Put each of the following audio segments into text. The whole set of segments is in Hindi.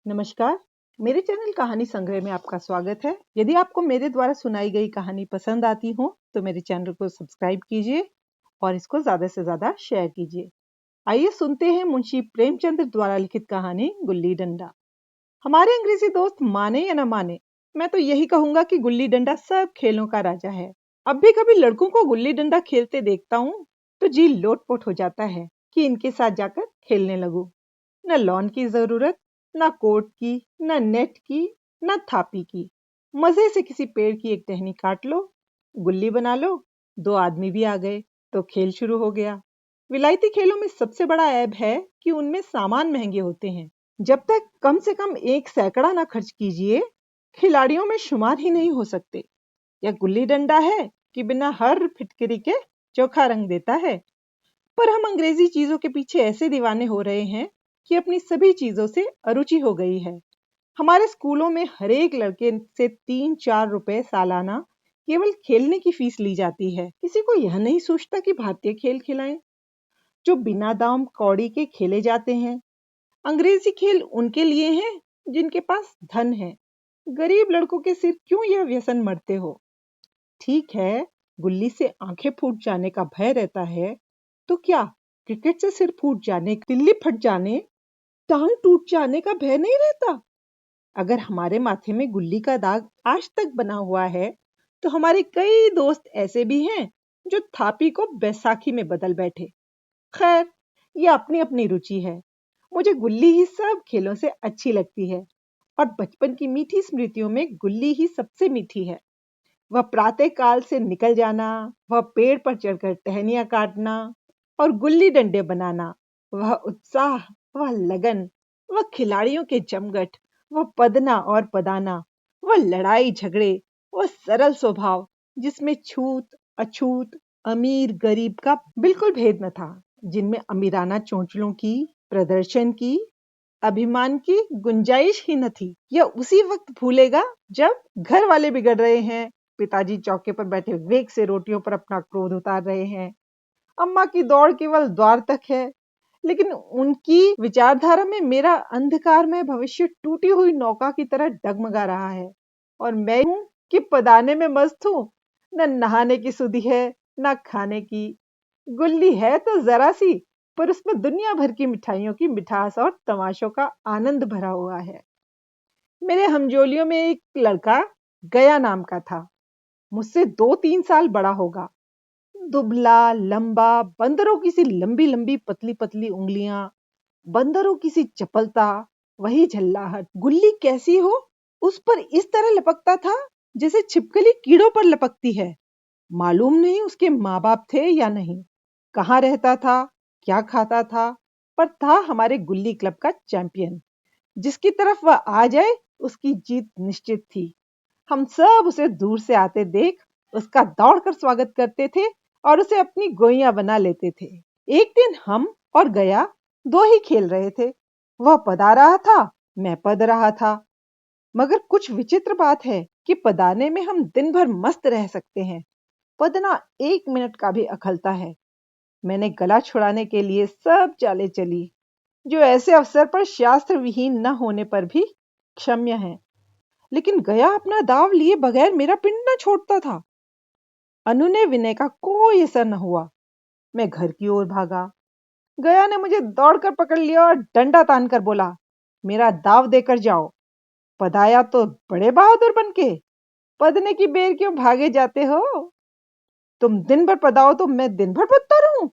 नमस्कार। मेरे चैनल कहानी संग्रह में आपका स्वागत है। यदि आपको मेरे द्वारा सुनाई गई कहानी पसंद आती हो तो मेरे चैनल को सब्सक्राइब कीजिए और इसको ज्यादा से ज्यादा शेयर कीजिए। आइए सुनते हैं मुंशी प्रेमचंद द्वारा लिखित कहानी गुल्ली डंडा। हमारे अंग्रेजी दोस्त माने या न माने, मैं तो यही कहूंगा कि गुल्ली डंडा सब खेलों का राजा है। अब भी कभी लड़कों को गुल्ली डंडा खेलते देखता हूँ तो जी लोटपोट हो जाता है कि इनके साथ जाकर खेलने लगूं। न लॉन की जरूरत, न कोर्ट की, न नेट की, न थापी की। मजे से किसी पेड़ की एक टहनी काट लो, गुल्ली बना लो, दो आदमी भी आ गए तो खेल शुरू हो गया। विलायती खेलों में सबसे बड़ा ऐब है कि उनमें सामान महंगे होते हैं। जब तक कम से कम एक सैकड़ा ना खर्च कीजिए, खिलाड़ियों में शुमार ही नहीं हो सकते। यह गुल्ली डंडा है कि बिना हर फिटकरी के चोखा रंग देता है। पर हम अंग्रेजी चीजों के पीछे ऐसे दीवाने हो रहे हैं कि अपनी सभी चीजों से अरुचि हो गई है। हमारे स्कूलों में हर एक लड़के से 3-4 रुपए सालाना केवल खेलने की फीस ली जाती है। किसी को यह नहीं सोचता कि भारतीय खेल खिलाएं जो बिना दाम कौड़ी के खेले जाते हैं। अंग्रेजी खेल उनके लिए हैं जिनके पास धन है। गरीब लड़कों के सिर क्यों यह व्यसन मरते हो। ठीक है, गुल्ली से आंखें फूट जाने का भय रहता है, तो क्या क्रिकेट से सिर फूट जाने, तिल्ली फट जाने, टांग टूट जाने का भय नहीं रहता। अगर हमारे माथे में गुल्ली का दाग आज तक बना हुआ है तो हमारे कई दोस्त ऐसे भी हैं जो थापी को बैसाखी में बदल बैठे। खैर, ये अपनी अपनी रुचि है। मुझे गुल्ली ही सब खेलों से अच्छी लगती है और बचपन की मीठी स्मृतियों में गुल्ली ही सबसे मीठी है। वह प्रातः काल से निकल जाना, वह पेड़ पर चढ़कर टहनियां काटना और गुल्ली डंडे बनाना, वह उत्साह, वह लगन, वह खिलाड़ियों के जमघट, वह पदना और पदाना, वह लड़ाई झगड़े, वह सरल स्वभाव जिसमें छूत अछूत, अमीर गरीब का बिल्कुल भेद न था, जिनमें अमीराना चोंचलों की, प्रदर्शन की, अभिमान की गुंजाइश ही न थी। यह उसी वक्त भूलेगा जब घर वाले बिगड़ रहे हैं, पिताजी चौके पर बैठे वेग से रोटियों पर अपना क्रोध उतार रहे हैं, अम्मा की दौड़ केवल द्वार तक है, लेकिन उनकी विचारधारा में मेरा अंधकारमय भविष्य टूटी हुई नौका की तरह डगमगा रहा है और मैं हूं कि पदाने में मस्त हूं। न नहाने की सुधि है, न खाने की। गुल्ली है तो जरा सी, पर उसमें दुनिया भर की मिठाइयों की मिठास और तमाशों का आनंद भरा हुआ है। मेरे हमजोलियों में एक लड़का गया नाम का था। मुझसे 2-3 साल बड़ा होगा। दुबला लंबा, बंदरों की सी लंबी लंबी पतली पतली उंगलियां, बंदरों की सी चपलता, वही झल्लाहट। गुल्ली कैसी हो, उस पर इस तरह लपकता था जैसे छिपकली कीड़ों पर लपकती है। मालूम नहीं उसके माँ बाप थे या नहीं, कहाँ रहता था, क्या खाता था, पर था हमारे गुल्ली क्लब का चैंपियन। जिसकी तरफ वह आ जाए उसकी जीत निश्चित थी। हम सब उसे दूर से आते देख उसका दौड़कर स्वागत करते थे और उसे अपनी गोइयां बना लेते थे। एक दिन हम और गया दो ही खेल रहे थे। वह पदा रहा था, मैं पद रहा था। मगर कुछ विचित्र बात है कि पदाने में हम दिन भर मस्त रह सकते हैं, पदना 1 मिनट का भी अखलता है। मैंने गला छुड़ाने के लिए सब चालें चली जो ऐसे अवसर पर शास्त्र विहीन न होने पर भी क्षम्य है, लेकिन गया अपना दाव लिए बगैर मेरा पिंड न छोड़ता था। अनुनय विनय का कोई असर न हुआ। मैं घर की ओर भागा। गया ने मुझे दौड़कर पकड़ लिया और डंडा तानकर बोला, मेरा दाव देकर जाओ। पदाया तो बड़े बहादुर बनके, पदने की बेर क्यों भागे जाते हो। तुम दिन भर पदाओ तो मैं दिन भर पदता रहूं।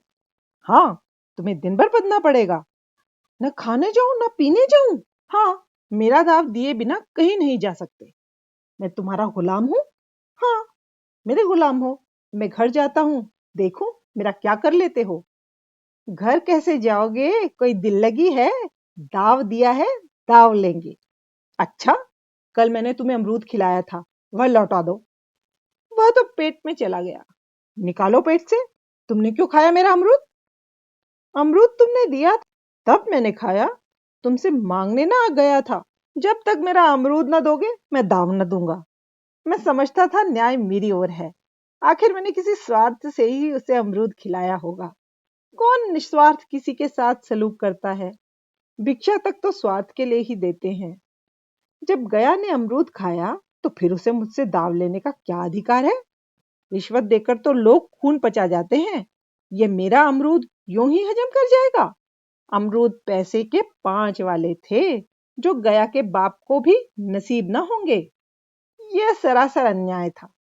हाँ, तुम्हें दिन भर पदना पड़ेगा। न खाने जाऊं न पीने जाऊं। हाँ, मेरा दाव दिए बिना कहीं नहीं जा सकते। मैं तुम्हारा गुलाम हूं। हाँ, मेरे गुलाम हो। मैं घर जाता हूं, देखूं मेरा क्या कर लेते हो। घर कैसे जाओगे, कोई दिल लगी है। दाव दिया है, दाव लेंगे। अच्छा, कल मैंने तुम्हें अमरूद खिलाया था, वह लौटा दो। वह तो पेट में चला गया। निकालो पेट से। तुमने क्यों खाया मेरा अमरूद। अमरूद तुमने दिया था, तब मैंने खाया। तुमसे मांगने ना आ गया था। जब तक मेरा अमरूद न दोगे मैं दाव न दूंगा। मैं समझता था न्याय मेरी ओर है। आखिर मैंने किसी स्वार्थ से ही उसे अमरूद खिलाया होगा। कौन निस्वार्थ किसी के साथ सलूक करता है। भिक्षा तक तो स्वार्थ के लिए ही देते हैं। जब गया ने अमरूद खाया तो फिर उसे मुझसे दाव लेने का क्या अधिकार है? रिश्वत देकर तो लोग खून पचा जाते हैं। ये मेरा अमरूद यूं ही हजम कर जाएगा? अमरूद पैसे के 5 वाले थे, जो गया के बाप को भी नसीब न होंगे। यह सरासर अन्याय था।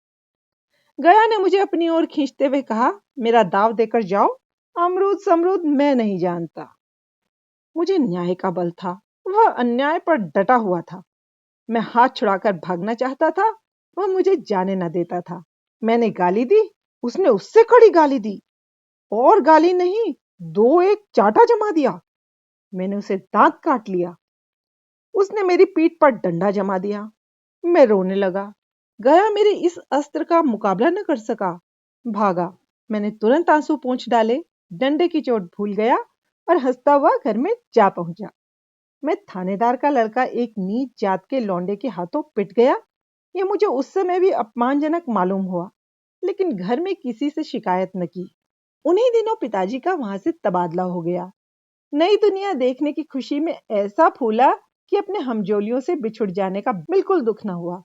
गया ने मुझे अपनी ओर खींचते हुए कहा, मेरा दाव देकर जाओ, अमरूद समरूद मैं नहीं जानता। मुझे न्याय का बल था, वह अन्याय पर डटा हुआ था। मैं हाथ छुड़ाकर भागना चाहता था, वह मुझे जाने न देता था। मैंने गाली दी, उसने उससे कड़ी गाली दी, और गाली नहीं, दो एक चाटा जमा दिया। मैंने उसे दांत काट लिया। उसने मेरी पीठ पर डंडा जमा दिया। मैं रोने लगा। गया मेरे इस अस्त्र का मुकाबला न कर सका, भागा। मैंने तुरंत आंसू पोंछ डाले, डंडे की चोट भूल गया और हंसता हुआ घर में जा पहुंचा। मैं थानेदार का लड़का एक नीच जात के लौंडे के हाथों पिट गया। यह मुझे उस समय भी अपमानजनक मालूम हुआ, लेकिन घर में किसी से शिकायत न की। उन्हीं दिनों पिताजी का वहां से तबादला हो गया। नई दुनिया देखने की खुशी में ऐसा फूला कि अपने हमजोलियों से बिछुड़ जाने का बिल्कुल दुख न हुआ।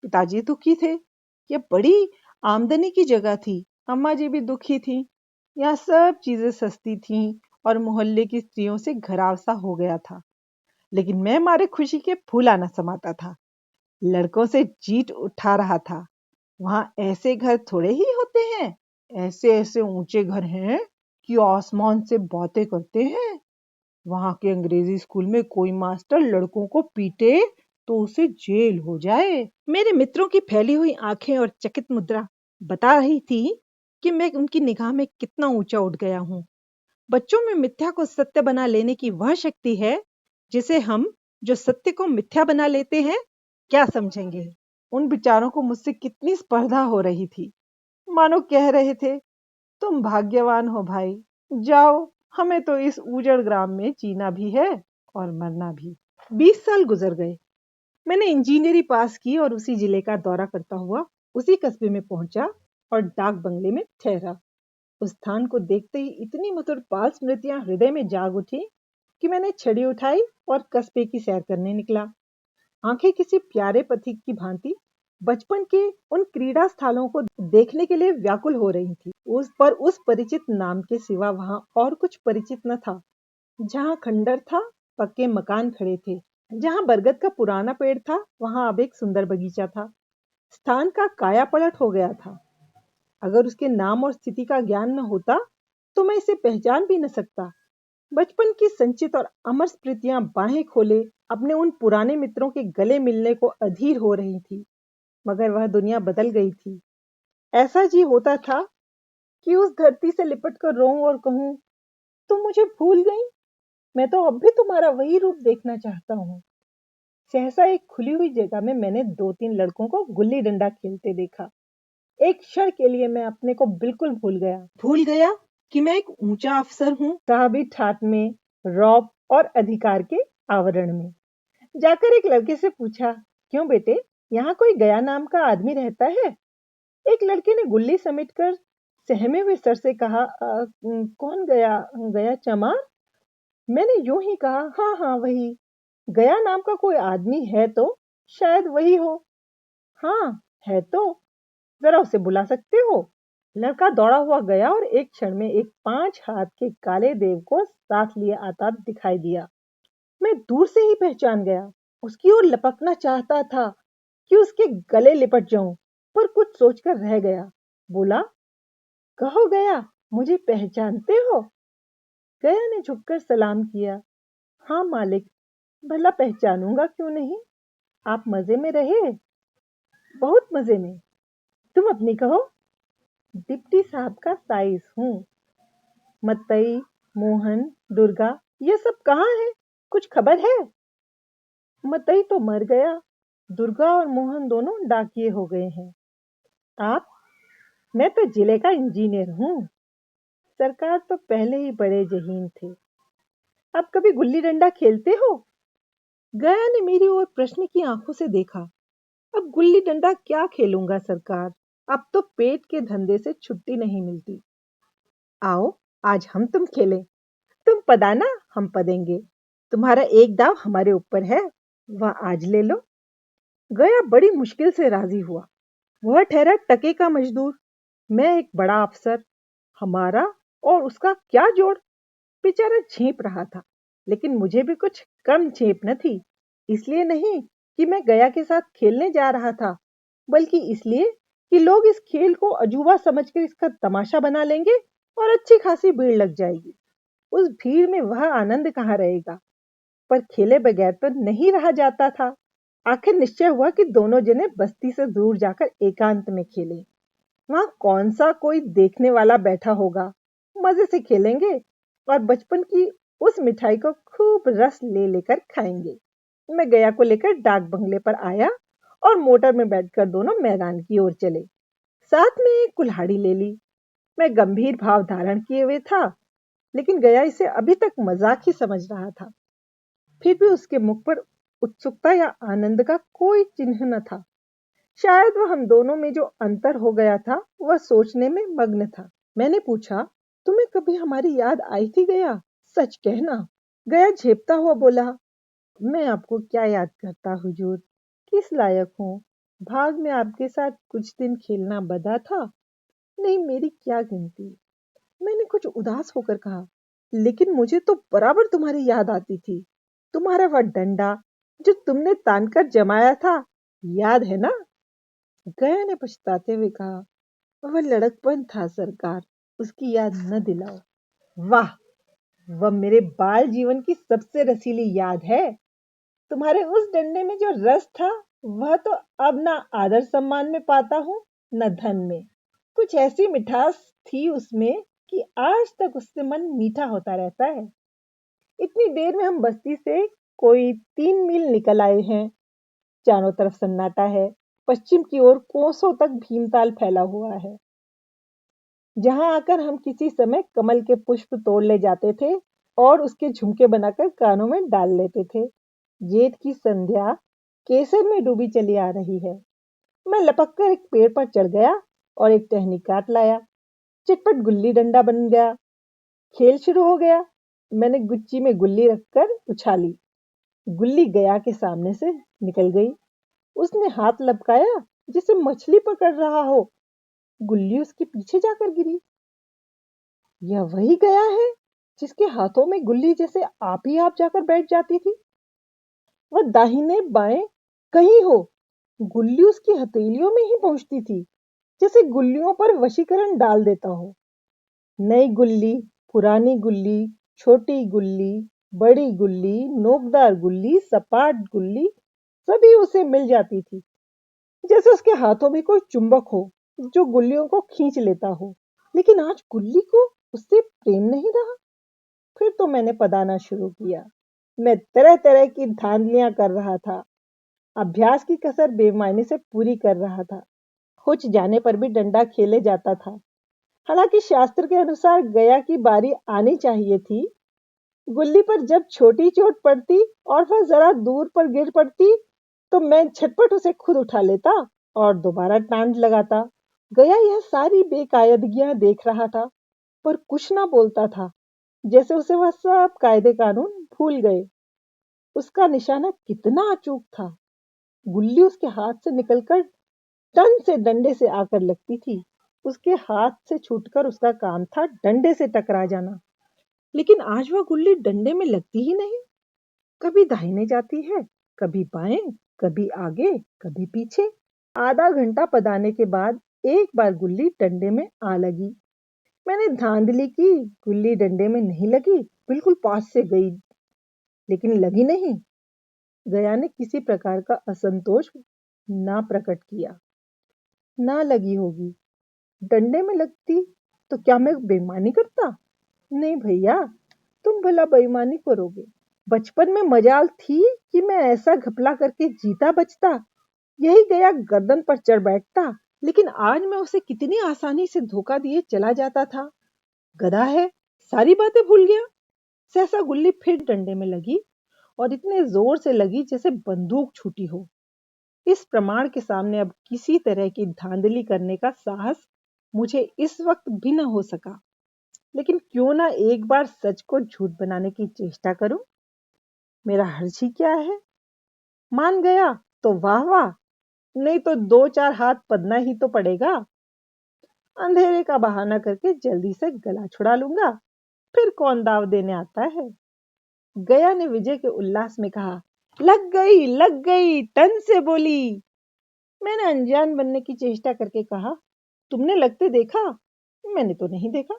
पिताजी दुखी थे। यह बड़ी आमदनी की जगह थी। अम्मा जी भी दुखी थी। यहाँ सब चीजें सस्ती थीं और मोहल्ले की स्त्रियों से घराव सा हो गया था। लेकिन मैं मारे खुशी के फूला न समाता था। लड़कों से जीत उठा रहा था। वहां ऐसे घर थोड़े ही होते हैं। ऐसे ऐसे ऊंचे घर हैं कि आसमान से बातें करते हैं। वहां के अंग्रेजी स्कूल में कोई मास्टर लड़कों को पीटे तो उसे जेल हो जाए। मेरे मित्रों की फैली हुई आंखें और चकित मुद्रा बता रही थी कि मैं उनकी निगाह में कितना ऊंचा उठ गया हूँ। बच्चों में मिथ्या को सत्य बना लेने की वह शक्ति है जिसे हम, जो सत्य को मिथ्या बना लेते हैं, क्या समझेंगे। उन विचारों को मुझसे कितनी स्पर्धा हो रही थी। मानो कह रहे थे, तुम भाग्यवान हो भाई, जाओ, हमें तो इस उजड़ ग्राम में जीना भी है और मरना भी। 20 साल गुजर गए। मैंने इंजीनियरिंग पास की और उसी जिले का दौरा करता हुआ उसी कस्बे में पहुंचा और डाक बंगले में ठहरा। उस स्थान को देखते ही इतनी मधुर बाल स्मृतियां हृदय में जाग उठी कि मैंने छड़ी उठाई और कस्बे की सैर करने निकला। आंखें किसी प्यारे पथिक की भांति बचपन के उन क्रीड़ा स्थलों को देखने के लिए व्याकुल हो रही थी। उस परिचित नाम के सिवा वहां और कुछ परिचित न था। जहां खंडर था, पक्के मकान खड़े थे। जहां बरगद का पुराना पेड़ था, वहां अब एक सुंदर बगीचा था। स्थान का काया पलट हो गया था। अगर उसके नाम और स्थिति का ज्ञान न होता तो मैं इसे पहचान भी न सकता। बचपन की संचित और अमर स्मृतियां बाहें खोले अपने उन पुराने मित्रों के गले मिलने को अधीर हो रही थी। मगर वह दुनिया बदल गई थी। ऐसा जी होता था कि उस धरती से लिपट कर रोऊं और कहूं, तुम मुझे भूल गई। मैं तो अब भी तुम्हारा वही रूप देखना चाहता हूँ। सहसा एक खुली हुई जगह में मैंने 2-3 लड़कों को गुल्ली डंडा खेलते देखा। एक क्षण के लिए मैं अपने को बिल्कुल भूल गया कि मैं एक ऊंचा अफसर हूँ, साहबी ठाट में, रौब और अधिकार के आवरण में। जाकर एक लड़के से पूछा, क्यों बेटे, यहाँ कोई गया नाम का आदमी रहता है? एक लड़के ने गुल्ली समेटकर सहमे हुए सर से कहा, कौन गया? गया चमार? मैंने यूं ही कहा, हाँ हाँ वही। गया नाम का कोई आदमी है तो शायद वही हो। हाँ है तो, जरा उसे बुला सकते हो? लड़का दौड़ा हुआ गया और एक क्षण में एक 5 हाथ के काले देव को साथ लिए आता दिखाई दिया। मैं दूर से ही पहचान गया। उसकी ओर लपकना चाहता था कि उसके गले लिपट जाऊं, पर कुछ सोचकर रह गया। बोला, कहो गया, मुझे पहचानते हो? गया ने झुककर सलाम किया। हाँ मालिक, भला पहचानूंगा क्यों नहीं। आप मजे में रहे? बहुत मजे में। तुम अपनी कहो। डिप्टी साहब का साइज हूँ। मतई, मोहन, दुर्गा, ये सब कहाँ है? कुछ खबर है? मतई तो मर गया। दुर्गा और मोहन दोनों डाकिये हो गए हैं। आप? मैं तो जिले का इंजीनियर हूँ। सरकार तो पहले ही बड़े जहीन थे। आप कभी गुल्ली डंडा खेलते हो? गया ने मेरी ओर प्रश्न की आंखों से देखा। अब गुल्ली डंडा क्या खेलूंगा सरकार, अब तो पेट के धंधे से छुट्टी नहीं मिलती। आओ, आज हम तुम खेलें। तुम पदाना, हम पदेंगे। तुम्हारा एक दाव हमारे ऊपर है, वह आज ले लो। गया बड़ी मुश्किल से राजी हुआ। वह ठहरा टके का मजदूर, मैं एक बड़ा अफसर। हमारा और उसका क्या जोड़। बेचारा झेप रहा था, लेकिन मुझे भी कुछ कम झेप न थी। इसलिए नहीं कि मैं गया के साथ खेलने जा रहा था, बल्कि इसलिए कि लोग इस खेल को अजूबा समझकर इसका तमाशा बना लेंगे और अच्छी खासी भीड़ लग जाएगी। उस भीड़ में वह आनंद कहाँ रहेगा। पर खेले बगैर तो नहीं रहा जाता था। आखिर निश्चय हुआ कि दोनों जने बस्ती से दूर जाकर एकांत में खेलें। वहां कौन सा कोई देखने वाला बैठा होगा। मजे से खेलेंगे और बचपन की उस मिठाई को खूब रस ले लेकर खाएंगे। मैं गया को लेकर डाक बंगले पर आया और मोटर में बैठकर दोनों मैदान की ओर चले। साथ में एक कुल्हाड़ी ले ली। मैं गंभीर भाव धारण किए हुए था, लेकिन गया इसे अभी तक मजाक ही समझ रहा था। फिर भी उसके मुख पर उत्सुकता या आनंद का कोई चिन्ह न था। शायद वह हम दोनों में जो अंतर हो गया था वह सोचने में मग्न था। मैंने पूछा, तुम्हें कभी हमारी याद आई थी गया? सच कहना। गया झेपता हुआ बोला, मैं आपको क्या याद करता हुजूर, किस लायक हूँ। भाग में आपके साथ कुछ दिन खेलना बदा था। नहीं, मेरी क्या गिनती। मैंने कुछ उदास होकर कहा, लेकिन मुझे तो बराबर तुम्हारी याद आती थी। तुम्हारा वह डंडा जो तुमने तानकर जमाया था, याद है ना? गया ने पछताते हुए कहा, वह लड़कपन था सरकार, उसकी याद न दिलाओ। वाह, वह मेरे बाल जीवन की सबसे रसीली याद है। तुम्हारे उस डंडे में जो रस था, वह तो अब ना आदर सम्मान में पाता हूँ, न धन में। कुछ ऐसी मिठास थी उसमें कि आज तक उससे मन मीठा होता रहता है। इतनी देर में हम बस्ती से कोई 3 मील निकल आए हैं। चारों तरफ सन्नाटा है। पश्चिम की ओर कोसों तक भीमताल फैला हुआ है, जहां आकर हम किसी समय कमल के पुष्प तोड़ ले जाते थे और उसके झुमके बनाकर कानों में डाल लेते थे। जेठ की संध्या केसर में डूबी चली आ रही है। मैं लपक कर एक पेड़ पर चढ़ गया और एक टहनी काट लाया। चटपट गुल्ली डंडा बन गया। खेल शुरू हो गया। मैंने गुच्ची में गुल्ली रखकर उछाली। गुल्ली गया के सामने से निकल गई। उसने हाथ लपकाया जिसे मछली पकड़ रहा हो। गुल्ली उसके पीछे जाकर गिरी। यह वही गया है जिसके हाथों में गुल्ली जैसे आप ही आप जाकर बैठ जाती थी। वह दाहिने बाएं कहीं हो, गुल्ली उसकी हथेलियों में ही पहुंचती थी, जैसे गुल्लियों पर वशीकरण डाल देता हो। नई गुल्ली, पुरानी गुल्ली, छोटी गुल्ली, बड़ी गुल्ली, नोकदार गुल्ली, सपाट गुल्ली, सभी उसे मिल जाती थी। जैसे उसके हाथों में कोई चुंबक हो जो गुल्लियों को खींच लेता हो। लेकिन आज गुल्ली को उससे प्रेम नहीं रहा। फिर तो मैंने पदाना शुरू किया। मैं तरह तरह की धांधलियां कर रहा था। अभ्यास की कसर बेईमानी से पूरी कर रहा था। कुछ जाने पर भी डंडा खेले जाता था। हालांकि शास्त्र के अनुसार गया की बारी आनी चाहिए थी। गुल्ली पर जब छोटी चोट पड़ती और वह जरा दूर पर गिर पड़ती, तो मैं झटपट उसे खुद उठा लेता और दोबारा टांड लगाता। गया यह सारी बेकायदगियां देख रहा था, पर कुछ ना बोलता था, जैसे उसे वह सब कायदे कानून भूल गए। उसका निशाना कितना अचूक था। गुल्ली उसके हाथ से निकलकर टन से डंडे से आकर लगती थी। उसके हाथ से छूटकर उसका काम था डंडे से टकरा जाना। लेकिन आज वह गुल्ली डंडे में लगती ही नहीं। कभी दाहिने जाती है, कभी बाएं, कभी आगे, कभी पीछे। आधा घंटा पदाने के बाद एक बार गुल्ली डंडे में आ लगी। मैंने धांधली की, गुल्ली डंडे में नहीं लगी, बिल्कुल पास से गई, लेकिन लगी नहीं। गया ने किसी प्रकार का असंतोष ना प्रकट किया। ना लगी होगी। डंडे में लगती तो क्या मैं बेईमानी करता? नहीं भैया, तुम भला बेईमानी करोगे। बचपन में मजाल थी कि मैं ऐसा घपला करके जीता बचता। यही गया गर्दन पर चढ़ बैठता, लेकिन आज मैं उसे कितनी आसानी से धोखा दिए चला जाता था। गधा है, सारी बातें भूल गया। सहसा गुल्ली फिर डंडे में लगी और इतने जोर से लगी जैसे बंदूक छूटी हो। इस प्रमाण के सामने अब किसी तरह की धांधली करने का साहस मुझे इस वक्त भी न हो सका। लेकिन क्यों ना एक बार सच को झूठ बनाने की चेष्टा करूं। मेरा हर्षी क्या है? मान गया तो वाह वाह, नहीं तो 2-4 हाथ पदना ही तो पड़ेगा। अंधेरे का बहाना करके जल्दी से गला छुड़ा लूंगा, फिर कौन दाव देने आता है। गया ने विजय के उल्लास में कहा, लग गई, टन से बोली। मैंने अनजान बनने की चेष्टा करके कहा, तुमने लगते देखा? मैंने तो नहीं देखा।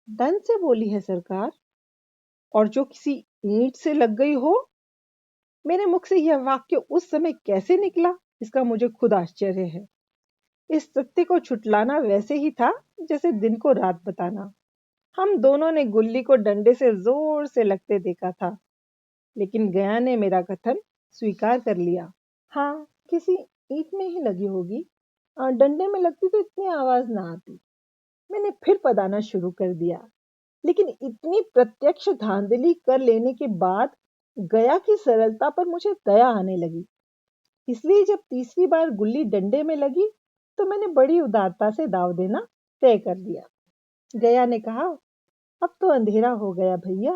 टन से बोली है सरकार, और जो किसी ईंट से लग गई हो। मेरे मुख से यह वाक्य उस समय कैसे निकला, इसका मुझे खुद आश्चर्य है। इस सत्य को छुटलाना वैसे ही था जैसे दिन को रात बताना। हम दोनों ने गुल्ली को डंडे से जोर से लगते देखा था, लेकिन गया ने मेरा कथन स्वीकार कर लिया। हाँ, किसी ईंट में ही लगी होगी, डंडे में लगती तो इतनी आवाज ना आती। मैंने फिर पदाना शुरू कर दिया, लेकिन इतनी प्रत्यक्ष धांधली कर लेने के बाद गया की सरलता पर मुझे दया आने लगी। इसलिए जब तीसरी बार गुल्ली डंडे में लगी तो मैंने बड़ी उदारता से दाव देना तय कर दिया। गया ने कहा, अब तो अंधेरा हो गया भैया,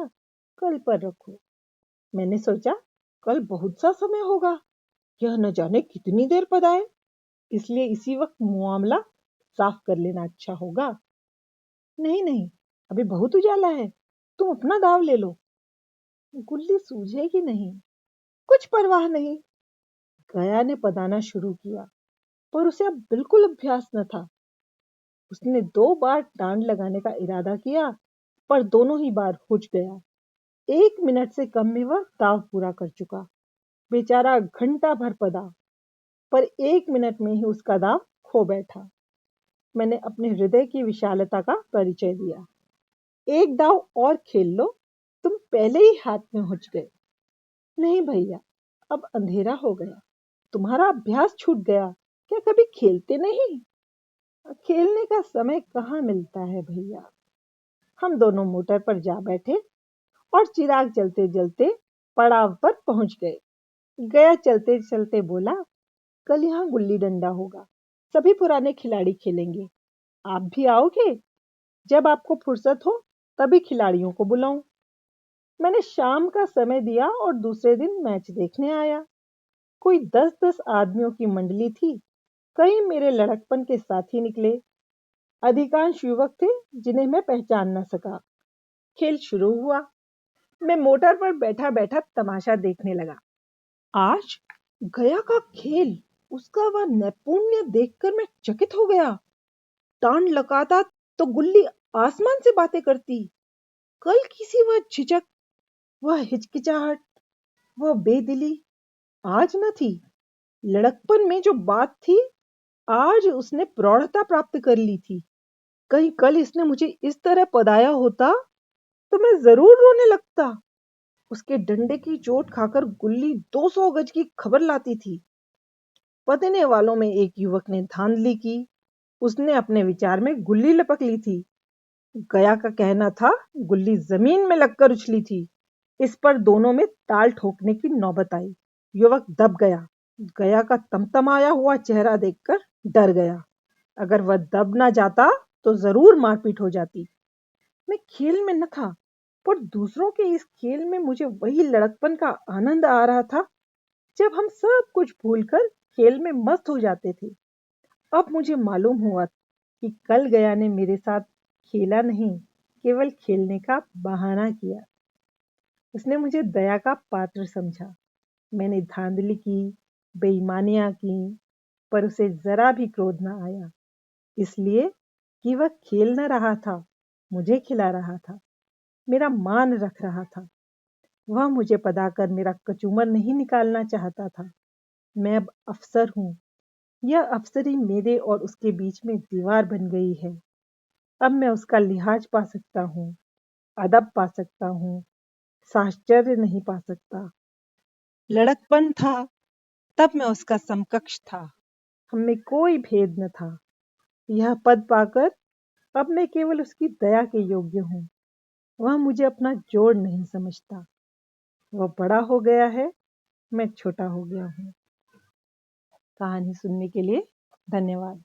कल पर रखो। मैंने सोचा कल बहुत सा समय होगा, यह न जाने कितनी देर पदाए, इसलिए इसी वक्त मामला साफ कर लेना अच्छा होगा। नहीं नहीं, अभी बहुत उजाला है, तुम अपना दाव ले लो, गुल्ली सूझेगी नहीं। कुछ परवाह नहीं। गया ने पदाना शुरू किया, पर उसे अब बिल्कुल अभ्यास न था। उसने 2 बार टांड लगाने का इरादा किया, पर दोनों ही बार हुच गया। 1 मिनट से कम में वह दाव पूरा कर चुका। बेचारा घंटा भर पदा, पर 1 मिनट में ही उसका दाव खो बैठा। मैंने अपने हृदय की विशालता का परिचय दिया। एक दाव और खेल लो, तुम पहले ही हाथ में हुच गए। नहीं भैया, अब अंधेरा हो गया, तुम्हारा अभ्यास छूट गया, क्या कभी खेलते नहीं? खेलने का समय कहाँ मिलता है भैया। हम दोनों मोटर पर जा बैठे और चिराग जलते जलते पड़ाव पर पहुंच गए। गया चलते चलते बोला, कल यहाँ गुल्ली डंडा होगा, सभी पुराने खिलाड़ी खेलेंगे, आप भी आओगे? जब आपको फुर्सत हो तभी खिलाड़ियों को बुलाऊं। मैंने शाम का समय दिया और दूसरे दिन मैच देखने आया। कोई 10-10 आदमियों की मंडली थी। कई मेरे लड़कपन के साथी निकले। अधिकांश युवक थे जिन्हें मैं पहचान न सका। खेल शुरू हुआ। मैं मोटर पर बैठा बैठा तमाशा देखने लगा। आज गया का खेल, उसका वह नैपुण्य देखकर मैं चकित हो गया। टांड लगाता तो गुल्ली आसमान से बातें करती। कल किसी वह झिझक, वह हिचकिचाहट, वह बेदिली आज न थी। लड़कपन में जो बात थी, आज उसने प्रौढ़ता प्राप्त कर ली थी। कहीं कल इसने मुझे इस तरह पदाया होता तो मैं जरूर रोने लगता। उसके डंडे की चोट खाकर गुल्ली 200 गज की खबर लाती थी। पदने वालों में एक युवक ने धांधली की। उसने अपने विचार में गुल्ली लपक ली थी। गया का कहना था गुल्ली जमीन में लगकर उछली थी। इस पर दोनों में ताल ठोकने की नौबत आई। युवक दब गया। गया का तमतमाया हुआ चेहरा देखकर डर गया। अगर वह दब ना जाता तो जरूर मारपीट हो जाती। मैं खेल में न था, पर दूसरों के इस खेल में मुझे वही लड़कपन का आनंद आ रहा था जब हम सब कुछ भूलकर खेल में मस्त हो जाते थे। अब मुझे मालूम हुआ कि कल गया ने मेरे साथ खेला नहीं, केवल खेलने का बहाना किया। उसने मुझे दया का पात्र समझा। मैंने धांधली की, बेईमानियां की, पर उसे जरा भी क्रोध न आया, इसलिए कि वह खेल न रहा था, मुझे खिला रहा था, मेरा मान रख रहा था। वह मुझे पदाकर मेरा कचूमर नहीं निकालना चाहता था। मैं अब अफसर हूँ। यह अफसरी मेरे और उसके बीच में दीवार बन गई है। अब मैं उसका लिहाज पा सकता हूँ, अदब पा सकता हूँ, साहचर्य नहीं पा सकता। लड़कपन था तब मैं उसका समकक्ष था। हम में कोई भेद न था। यह पद पाकर अब मैं केवल उसकी दया के योग्य हूँ। वह मुझे अपना जोड़ नहीं समझता। वह बड़ा हो गया है, मैं छोटा हो गया हूँ। कहानी सुनने के लिए धन्यवाद।